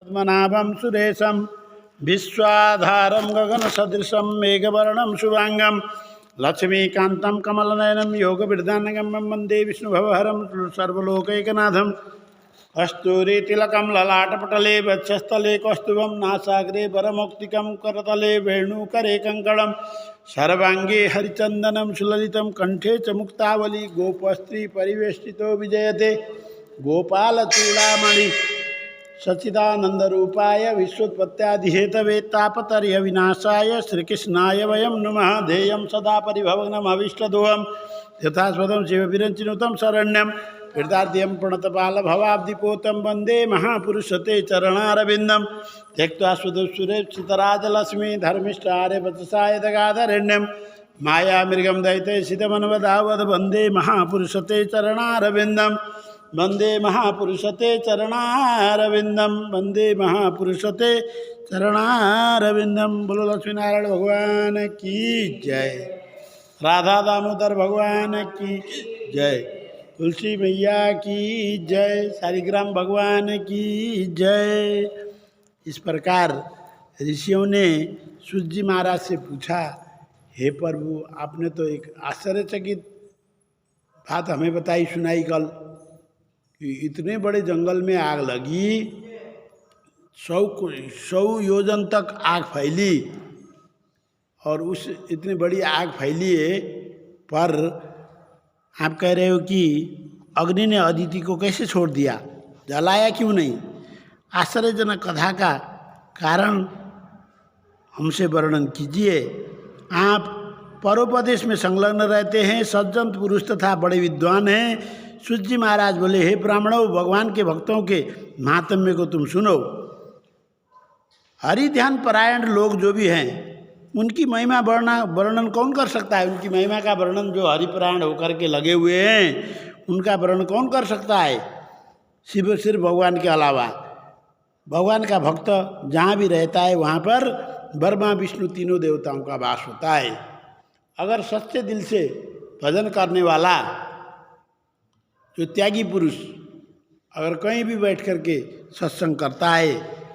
पद्मनाभं सुरेशं विश्वाधारं गगनसदृशं मेघवर्णं शुभांगं लक्ष्मीकान्तं कमलनयनं योगविरदानगम्यं वन्दे विष्णुभवहरं सर्वलोकैकनाथं। कस्तूरीतिलकं ललाटपटले वक्षस्थले कौस्तुभं नासाग्रे वरमौक्तिकं करतले वेणुकरे कङ्कणं सर्वाङ्गे हरिचन्दनं सुललितं कंठे च मुक्तावली गोपस्त्री परिवेष्टितो विजयते गोपालचूडामणि सच्चिदानंदरूपाय विश्वोत्पत्त्यादिहेतवे तापतर्य विनाशाय श्रीकृष्णाय वयं नुमः। ध्येयं सदा परिभवग्नमभीष्टदोहं यथास्पदं शिवविरञ्चिनुतं शरण्यं हृदाद्यं प्रणतपालभवाब्धिपोतं वन्दे महापुरुषते चरणारविन्दं। त्यक्त्वा सुदुःसुरेक्षितराजलक्ष्मी धर्मिष्ठार्यवचसाय दगाधरण्यं मायामृगं दैत्यसितमन्वदावद् वन्दे महापुरुषते चरणारविन्दं। वन्दे महापुरुषते चरणारविन्दं वन्दे महापुरुषते चरणारविन्दं। बोलो लक्ष्मीनारायण भगवान की जय, राधा दामोदर भगवान की जय, तुलसी मैया की जय, शालिग्राम भगवान की जय। इस प्रकार ऋषियों ने सूत जी महाराज से पूछा, हे प्रभु, आपने तो एक आश्चर्यचकित बात हमें बताई सुनाई कल कि इतने बड़े जंगल में आग लगी, 100 योजन तक आग फैली और उस इतनी बड़ी आग फैली है, पर आप कह रहे हो कि अग्नि ने अदिति को कैसे छोड़ दिया, जलाया क्यों नहीं? आश्चर्यजनक कथा का कारण हमसे वर्णन कीजिए। आप परोपदेश में संलग्न रहते हैं, सज्जन पुरुष तथा बड़े विद्वान हैं। सूत जी महाराज बोले, हे ब्राह्मणों, भगवान के भक्तों के महात्म्य को तुम सुनो। हरि ध्यान परायण लोग जो भी हैं, उनकी महिमा वर्णन कौन कर सकता है? उनकी महिमा का वर्णन जो हरिपरायण होकर के लगे हुए हैं, उनका वर्णन कौन कर सकता है? सिर्फ भगवान के अलावा। भगवान का भक्त जहाँ भी रहता है वहाँ पर ब्रह्मा विष्णु तीनों देवताओं का वास होता है। अगर सच्चे दिल से भजन करने वाला जो त्यागी पुरुष अगर कहीं भी बैठ कर के सत्संग करता है,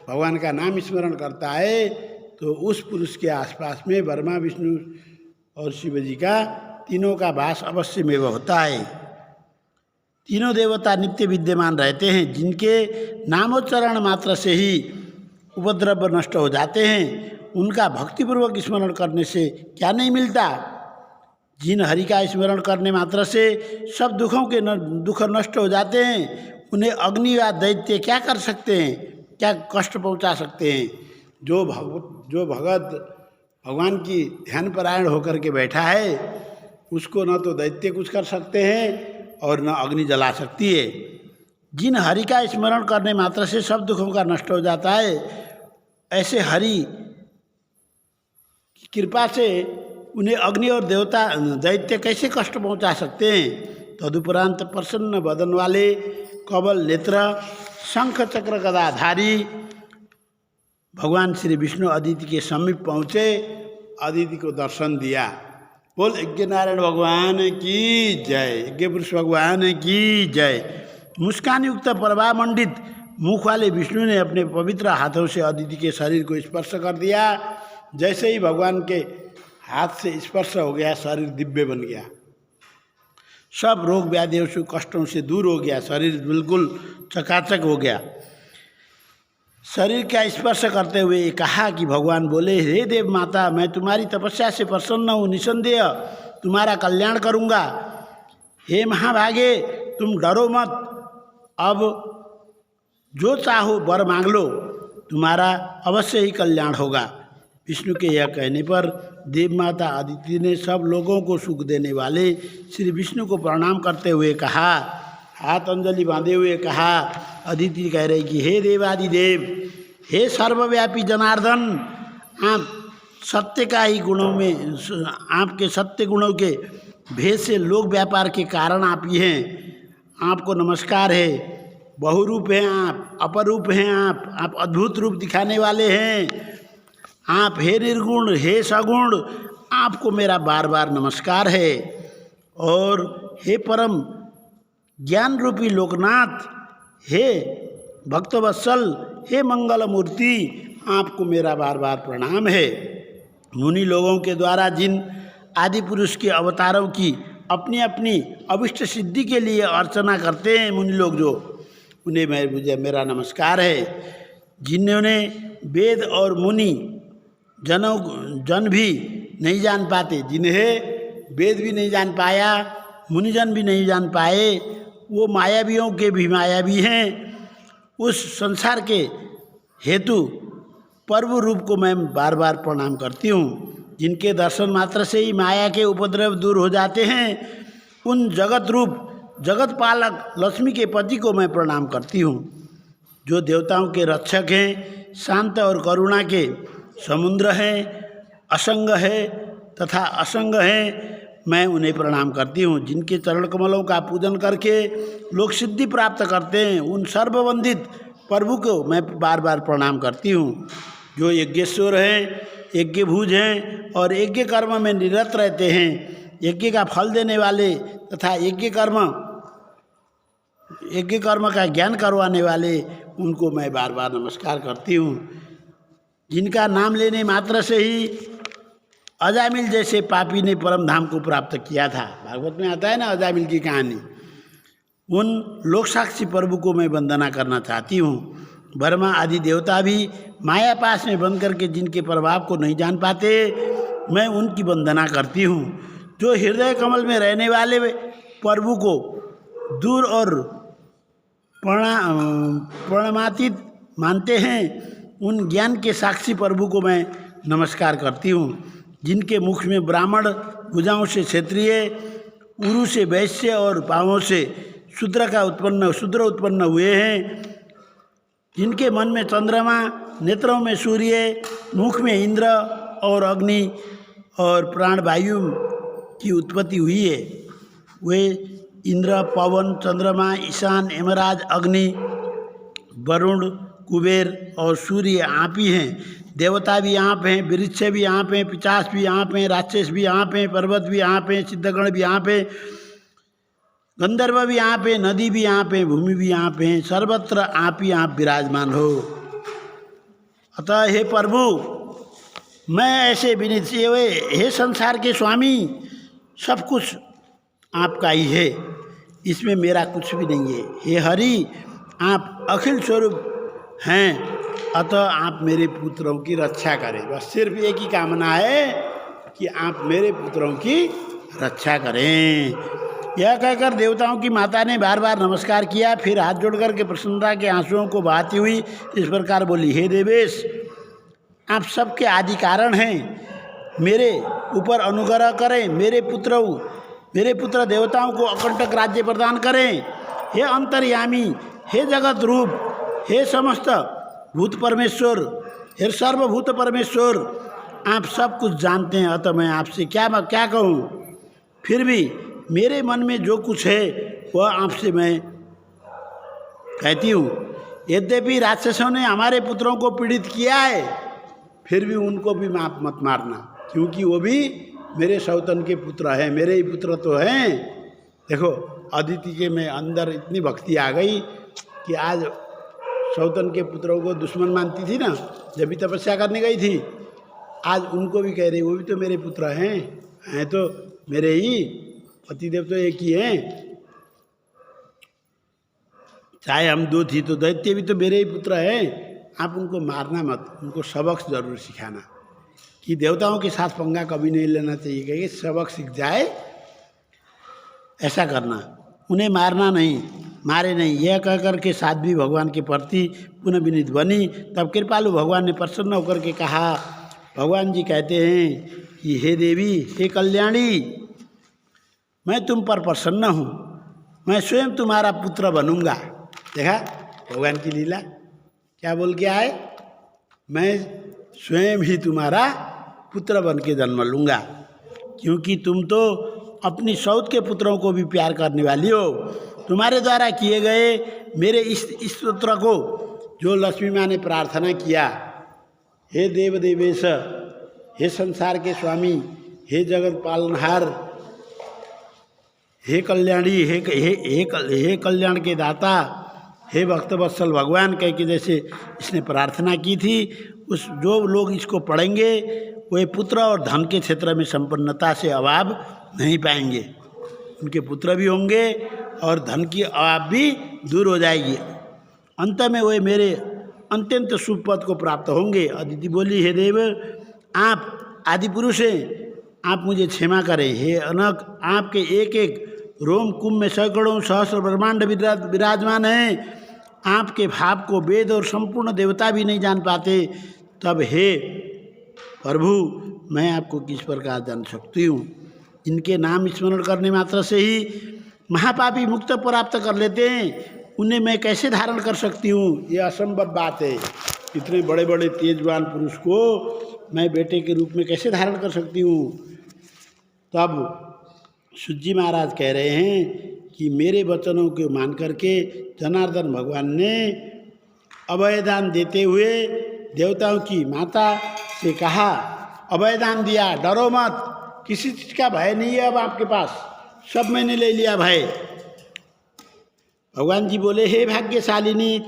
भगवान का नाम स्मरण करता है, तो उस पुरुष के आसपास में ब्रह्मा विष्णु और शिव जी का तीनों का वास अवश्य में होता है। तीनों देवता नित्य विद्यमान रहते हैं, जिनके नामोच्चारण मात्र से ही उपद्रव नष्ट हो जाते हैं। उनका भक्तिपूर्वक स्मरण करने से क्या नहीं मिलता? जिन हरि का स्मरण करने मात्र से सब दुखों के दुख नष्ट हो जाते हैं। उन्हें अग्नि या दैत्य क्या कर सकते हैं, क्या कष्ट पहुंचा सकते हैं? जो भगत भगवान की ध्यान परायण होकर के बैठा है, उसको न तो दैत्य कुछ कर सकते हैं और न अग्नि जला सकती है। जिन हरि का स्मरण करने मात्र से सब दुखों का नष्ट हो जाता है, ऐसे हरि की कृपा से उन्हें अग्नि और देवता दैत्य कैसे कष्ट पहुंचा सकते हैं? तदुपरांत प्रसन्न बदन वाले, कमल नेत्र, शंख चक्र गदाधारी भगवान श्री विष्णु अदिति के समीप पहुँचे, अदिति को दर्शन दिया। बोल यज्ञ नारायण भगवान की जय, यज्ञ पुरुष भगवान की जय। मुस्कान युक्त प्रभामंडित मुख वाले विष्णु ने अपने पवित्र हाथों से अदिति के शरीर को स्पर्श कर दिया। जैसे ही भगवान के हाथ से स्पर्श हो गया, शरीर दिव्य बन गया, सब रोग व्याधियों से कष्टों से दूर हो गया, शरीर बिल्कुल चकाचक हो गया। शरीर का स्पर्श करते हुए ये कहा कि भगवान बोले, हे देव माता, मैं तुम्हारी तपस्या से प्रसन्न हूँ, निसंदेह तुम्हारा कल्याण करूँगा। हे महाभागे, तुम डरो मत, अब जो चाहो वर मांग लो, तुम्हारा अवश्य ही कल्याण होगा। विष्णु के यह कहने पर देव माता अदिति ने सब लोगों को सुख देने वाले श्री विष्णु को प्रणाम करते हुए कहा, हाथ अंजलि बांधे हुए कहा। अदिति कह रही कि हे देवादिदेव, हे सर्वव्यापी जनार्दन, आप सत्य का ही गुणों में, आपके सत्य गुणों के भेद से लोक व्यापार के कारण आप ही हैं। आपको नमस्कार है। बहुरूप हैं आप, अपरूप हैं आप अद्भुत रूप दिखाने वाले हैं आप। हे निर्गुण, हे सगुण, आपको मेरा बार बार नमस्कार है। और हे परम ज्ञान रूपी लोकनाथ, हे भक्तवत्सल, हे मंगल मूर्ति, आपको मेरा बार बार प्रणाम है। मुनि लोगों के द्वारा जिन आदि पुरुष के अवतारों की अपनी अपनी अभिष्ट सिद्धि के लिए अर्चना करते हैं मुनि लोग, जो उन्हें मुझे मेरा नमस्कार है। जिन्होंने वेद और मुनि जन भी नहीं जान पाते, जिन्हें वेद भी नहीं जान पाया, मुनिजन भी नहीं जान पाए, वो मायावियों के भी मायावी हैं। उस संसार के हेतु प्रभु रूप को मैं बार बार प्रणाम करती हूँ। जिनके दर्शन मात्र से ही माया के उपद्रव दूर हो जाते हैं, उन जगत रूप जगत पालक लक्ष्मी के पति को मैं प्रणाम करती हूँ। जो देवताओं के रक्षक हैं, शांत और करुणा के समुद्र हैं, असंग है तथा असंग हैं, मैं उन्हें प्रणाम करती हूँ। जिनके चरण कमलों का पूजन करके लोग सिद्धि प्राप्त करते हैं, उन सर्ववंदित प्रभु को मैं बार बार प्रणाम करती हूँ। जो यज्ञेश्वर हैं, यज्ञभुज हैं और यज्ञ कर्म में निरत रहते हैं, यज्ञ का फल देने वाले तथा यज्ञ कर्म का ज्ञान करवाने वाले, उनको मैं बार बार नमस्कार करती हूँ। जिनका नाम लेने मात्र से ही अजामिल जैसे पापी ने परम धाम को प्राप्त किया था, भागवत में आता है ना अजामिल की कहानी, उन लोक साक्षी प्रभु को मैं वंदना करना चाहती हूँ। ब्रह्मा आदि देवता भी माया पास में बंद करके जिनके प्रभाव को नहीं जान पाते, मैं उनकी वंदना करती हूँ। जो हृदय कमल में रहने वाले प्रभु को दूर और प्रणमातीत मानते हैं, उन ज्ञान के साक्षी प्रभु को मैं नमस्कार करती हूँ। जिनके मुख में ब्राह्मण, भुजाओं से क्षत्रिय, उरु से वैश्य और पाँवों से शूद्र उत्पन्न हुए हैं, जिनके मन में चंद्रमा, नेत्रों में सूर्य, मुख में इंद्र और अग्नि और प्राणवायु की उत्पत्ति हुई है, वे इंद्र, पवन, चंद्रमा, ईशान, यमराज, अग्नि, वरुण, कुबेर और सूर्य आप ही हैं। देवता भी आप हैं, वृक्ष भी आप हैं, पिशाच भी आप हैं, राक्षस भी आप हैं, पर्वत भी आप हैं, सिद्धगण भी आप हैं, गंधर्व भी आप हैं, नदी भी आप हैं, भूमि भी आप हैं, सर्वत्र आप ही आप विराजमान हो। अतः हे प्रभु, मैं ऐसे विनीत हुए, हे संसार के स्वामी, सब कुछ आपका ही है, इसमें मेरा कुछ भी नहीं है। हे हरि, आप अखिल स्वरूप हैं, अतः आप मेरे पुत्रों की रक्षा करें। बस सिर्फ एक ही कामना है कि आप मेरे पुत्रों की रक्षा करें। यह कहकर देवताओं की माता ने बार बार नमस्कार किया, फिर हाथ जोड़कर के प्रसन्नता के आंसुओं को बहाती हुई इस प्रकार बोली, हे देवेश, आप सबके आदि कारण हैं, मेरे ऊपर अनुग्रह करें, मेरे पुत्र देवताओं को अकंटक राज्य प्रदान करें। हे अंतर्यामी, हे जगत रूप, हे समस्त भूत परमेश्वर, हे सर्वभूत परमेश्वर, आप सब कुछ जानते हैं, अतः मैं आपसे क्या कहूँ। फिर भी मेरे मन में जो कुछ है वह आपसे मैं कहती हूँ। यद्यपि राक्षसों ने हमारे पुत्रों को पीड़ित किया है, फिर भी उनको भी माफ मत मारना, क्योंकि वो भी मेरे सौतन के पुत्र हैं, मेरे ही पुत्र तो हैं। देखो, अदिति के में अंदर इतनी भक्ति आ गई कि आज सौतन के पुत्रों को दुश्मन मानती थी ना, जब भी तपस्या करने गई थी, आज उनको भी कह रही, वो भी तो मेरे पुत्र हैं तो मेरे ही पतिदेव तो एक ही हैं, चाहे हम दो थी तो दैत्य भी तो मेरे ही पुत्र हैं। आप उनको मारना मत, उनको सबक जरूर सिखाना कि देवताओं के साथ पंगा कभी नहीं लेना चाहिए, कि सबक सीख जाए, ऐसा करना, उन्हें मारना नहीं, मारे नहीं। यह कहकर के साध्वी भगवान के प्रति पुनः विनीत बनी। तब कृपालु भगवान ने प्रसन्न होकर के कहा, भगवान जी कहते हैं कि हे देवी, हे कल्याणी, मैं तुम पर प्रसन्न हूँ, मैं स्वयं तुम्हारा पुत्र बनूंगा। देखा भगवान की लीला, क्या बोल के आए, मैं स्वयं ही तुम्हारा पुत्र बन के जन्म लूँगा, क्योंकि तुम तो अपनी सौत के पुत्रों को भी प्यार करने वाली हो। तुम्हारे द्वारा किए गए मेरे इस स्तोत्र को जो लक्ष्मी माँ ने प्रार्थना किया, हे देव देवेश, हे संसार के स्वामी, हे जगत पालनहार, हे कल्याणी, हे कल्याण के दाता, हे भक्तवत्सल भगवान कह के जैसे इसने प्रार्थना की थी, उस जो लोग इसको पढ़ेंगे वे पुत्र और धन के क्षेत्र में संपन्नता से अभाव नहीं पाएंगे। उनके पुत्र भी होंगे और धन की अभाव भी दूर हो जाएगी। अंत में वे मेरे अत्यंत शुभ पद को प्राप्त होंगे। अदिति बोली, हे देव, आप आदि पुरुष हैं, आप मुझे क्षमा करें। हे अनक, आपके एक एक रोम कुंभ में सैकड़ों सहस्र ब्रह्मांड विराजमान हैं। आपके भाव को वेद और संपूर्ण देवता भी नहीं जान पाते। तब हे प्रभु, मैं आपको किस प्रकार जान सकती हूँ? इनके नाम स्मरण करने मात्र से ही महापापी मुक्त प्राप्त कर लेते हैं, उन्हें मैं कैसे धारण कर सकती हूँ? ये असंभव बात है। इतने बड़े बड़े तेजवान पुरुष को मैं बेटे के रूप में कैसे धारण कर सकती हूँ? तब सूत महाराज कह रहे हैं कि मेरे वचनों को मान करके जनार्दन भगवान ने अभयदान देते हुए देवताओं की माता से कहा, अभयदान दिया, डरो मत, किसी चीज़ का भय नहीं है अब आपके पास, सब मैंने ले लिया भय। भगवान जी बोले, हे भाग्यशालिनी,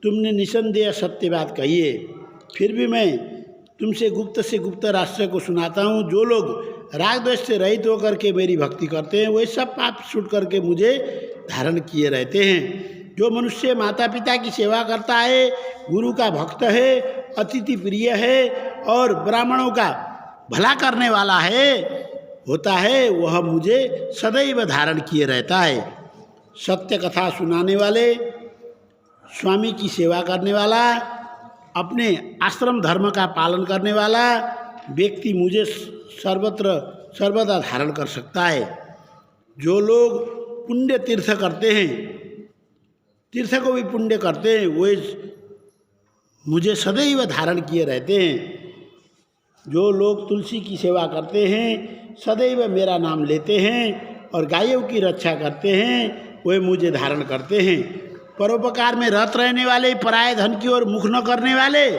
तुमने निसंदेह सत्य बात कही है, फिर भी मैं तुमसे गुप्त से गुप्त रहस्य को सुनाता हूँ। जो लोग राग द्वेष से रहित होकर के मेरी भक्ति करते हैं, वे सब पाप छूट करके मुझे धारण किए रहते हैं। जो मनुष्य माता पिता की सेवा करता है, गुरु का भक्त है, अतिथि प्रिय है और ब्राह्मणों का भला करने वाला होता है, वह मुझे सदैव धारण किए रहता है। सत्य कथा सुनाने वाले, स्वामी की सेवा करने वाला, अपने आश्रम धर्म का पालन करने वाला व्यक्ति मुझे सर्वदा धारण कर सकता है। जो लोग पुण्य तीर्थ करते हैं, तीर्थ को भी पुण्य करते हैं, वे मुझे सदैव धारण किए रहते हैं। जो लोग तुलसी की सेवा करते हैं, सदैव मेरा नाम लेते हैं और गायों की रक्षा करते हैं, वे मुझे धारण करते हैं। परोपकार में रत रहने वाले, पराये धन की ओर मुख न करने वाले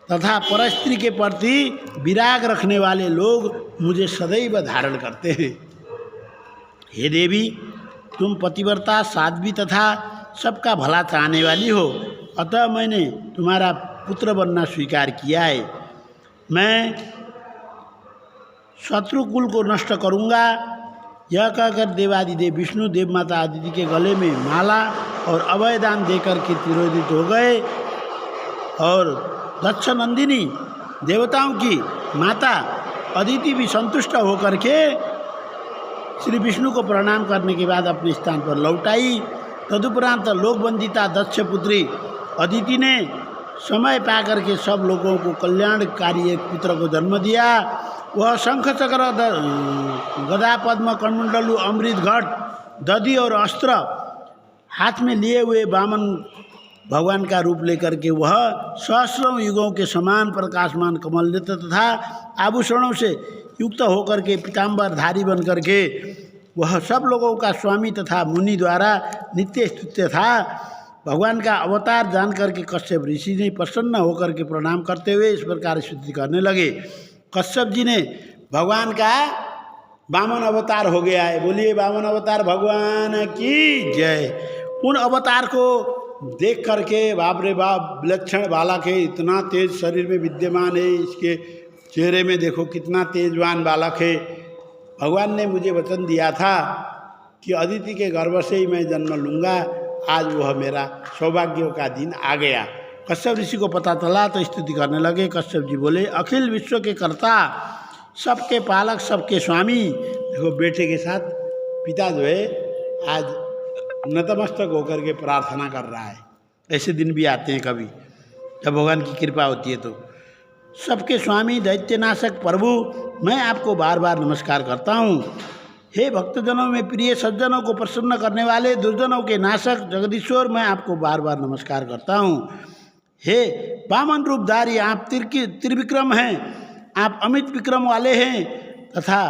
तथा परस्त्री के प्रति विराग रखने वाले लोग मुझे सदैव धारण करते हैं। हे देवी, तुम पतिव्रता, साध्वी तथा सबका भला चाहने वाली हो, अतः मैंने तुम्हारा पुत्र बनना स्वीकार किया है। मैं शत्रुकुल को नष्ट करूँगा, यह कहकर देवादिदेव विष्णु देव माता अदिति के गले में माला और अभयदान देकर के तिरोहित हो गए। और दक्ष नंदिनी देवताओं की माता अदिति भी संतुष्ट होकर के श्री विष्णु को प्रणाम करने के बाद अपने स्थान पर लौट आई। तदुपरांत लोकवंदिता दक्ष पुत्री अदिति ने समय पा करके सब लोगों को कल्याणकारी एक पुत्र को जन्म दिया। वह शंख चक्र, गदा, पद्म, कमंडलु, अमृत घट, दधी और अस्त्र हाथ में लिए हुए वामन भगवान का रूप लेकर के वह सहस्रों युगों के समान प्रकाशमान कमल नेत्र तथा आभूषणों से युक्त होकर के पीताम्बरधारी बन करके वह सब लोगों का स्वामी तथा मुनि द्वारा नित्य स्तुत्य था। भगवान का अवतार जान करके कश्यप ऋषि ने प्रसन्न होकर के प्रणाम करते हुए इस प्रकार स्तुति करने लगे। कश्यप जी ने भगवान का वामन अवतार हो गया है, बोलिए वामन अवतार भगवान की जय। उन अवतार को देख करके बाप रे बाप, विलक्षण बालक है, इतना तेज शरीर में विद्यमान है, इसके चेहरे में देखो कितना तेजवान बालक है। भगवान ने मुझे वचन दिया था कि अदिति के गर्भ से ही मैं जन्म लूँगा, आज वह मेरा सौभाग्य का दिन आ गया। कश्यप ऋषि को पता चला तो स्तुति करने लगे। कश्यप जी बोले, अखिल विश्व के कर्ता, सबके पालक, सबके स्वामी, देखो बेटे के साथ पिता जो है आज नतमस्तक होकर के प्रार्थना कर रहा है। ऐसे दिन भी आते हैं कभी जब भगवान की कृपा होती है। तो सबके स्वामी, दैत्यनाशक प्रभु, मैं आपको बार बार नमस्कार करता हूँ। हे भक्तजनों में प्रिय, सज्जनों को प्रसन्न करने वाले, दुर्जनों के नाशक जगदीश्वर, मैं आपको बार बार नमस्कार करता हूँ। हे वामन रूपधारी, आप त्रिविक्रम हैं, आप अमित विक्रम वाले हैं तथा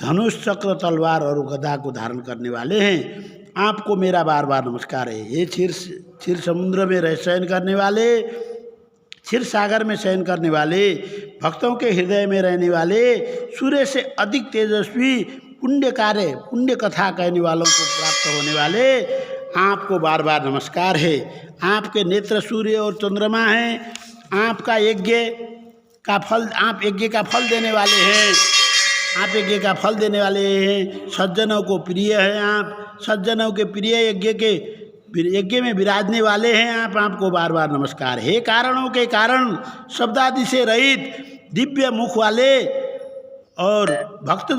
धनुष, चक्र, तलवार और गदा को धारण करने वाले हैं। आपको मेरा बार बार नमस्कार है। ये क्षीर समुद्र में रह शयन करने वाले, क्षीर सागर में शयन करने वाले, भक्तों के हृदय में रहने वाले, सूर्य से अधिक तेजस्वी, पुण्य कार्य, पुण्य कथा कहने वालों को प्राप्त होने वाले, आपको बार बार नमस्कार है। आपके नेत्र सूर्य और चंद्रमा हैं। आपका यज्ञ का फल, आप यज्ञ का फल देने वाले हैं। आप यज्ञ का फल देने वाले हैं। सज्जनों को प्रिय हैं आप, सज्जनों के प्रिय यज्ञ में विराजने वाले हैं आप। आपको बार बार नमस्कार है। कारणों के कारण, शब्दादि से रहित, दिव्य मुख वाले और भक्त